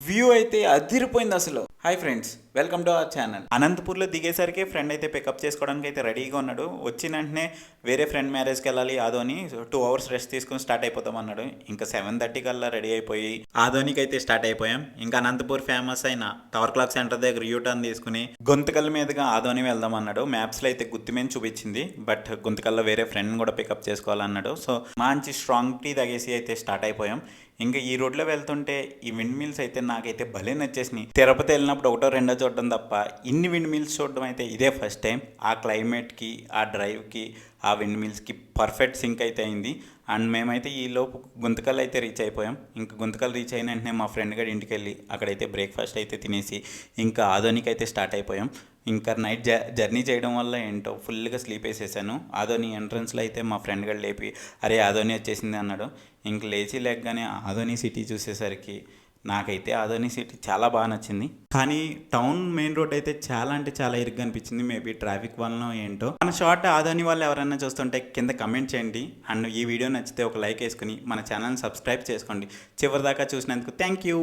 View అయితే అదిరిపోయింది అసలు. Hi friends, welcome to our channel. అనంతపూర్లో దిగేసరికి ఫ్రెండ్ అయితే పికప్ చేసుకోవడానికి అయితే రెడీగా ఉన్నాడు. వచ్చిన వెంటనే వేరే ఫ్రెండ్ మ్యారేజ్కి వెళ్ళాలి ఆదోని, 2 hours రెస్ట్ తీసుకుని స్టార్ట్ అయిపోతాం అన్నాడు. ఇంకా 7:30 కల్లా రెడీ అయిపోయి ఆదోనికి అయితే స్టార్ట్ అయిపోయాం. ఇంకా అనంతపూర్ ఫేమస్ అయిన టవర్ క్లాక్ సెంటర్ దగ్గర యూటర్న్ తీసుకుని గుంతకల్ మీదుగా ఆదోని వెళ్దాం అన్నాడు. మ్యాప్స్లో అయితే గుర్తుమేని చూపించింది, బట్ గుంతకల్లో వేరే ఫ్రెండ్ కూడా పికప్ చేసుకోవాలన్నాడు. సో మంచి స్ట్రాంగ్ టీ తాగేసి అయితే స్టార్ట్ అయిపోయాం. ఇంకా ఈ రోడ్లో వెళ్తుంటే ఈ విండ్ మిల్స్ అయితే నాకైతే భలే నచ్చేసినాయి. తిరుపతి వెళ్ళినప్పుడు ఒకటో రెండో చూడడం తప్ప ఇన్ని విండ్ మిల్స్ చూడడం అయితే ఇదే ఫస్ట్ టైం. ఆ క్లైమేట్కి, ఆ డ్రైవ్కి, ఆ విండ్ మిల్స్కి పర్ఫెక్ట్ సింక్ అయితే అయింది. అండ్ మేమైతే ఈ లోపు గుంతకల్ అయితే రీచ్ అయిపోయాం. ఇంకా గుంతకల్ రీచ్ అయిన వెంటనే మా ఫ్రెండ్ గడి ఇంటికి వెళ్ళి అక్కడైతే బ్రేక్ఫాస్ట్ అయితే తినేసి ఇంకా ఆదోనికి అయితే స్టార్ట్ అయిపోయాం. ఇంకా నైట్ జర్నీ చేయడం వల్ల ఏంటో ఫుల్గా స్లీప్ వేసేసాను. ఆదోని ఎంట్రన్స్లో అయితే మా ఫ్రెండ్ గడు లేపి అరే ఆదోని వచ్చేసింది అన్నాడు. ఇంక లేచి లేకగానే ఆదోని సిటీ చూసేసరికి నాకైతే ఆదోని సిటీ చాలా బాగా నచ్చింది. కానీ టౌన్ మెయిన్ రోడ్ అయితే చాలా అంటే చాలా ఇరుగ్గా అనిపించింది. మేబీ ట్రాఫిక్ వలన ఏంటో. మన షార్ట్ ఆదోని వాళ్ళు ఎవరైనా చూస్తుంటే కింద కమెంట్ చేయండి. అండ్ ఈ వీడియో నచ్చితే ఒక లైక్ వేసుకుని మన ఛానల్ని సబ్స్క్రైబ్ చేసుకోండి. చివరిదాకా చూసినందుకు థ్యాంక్ యూ.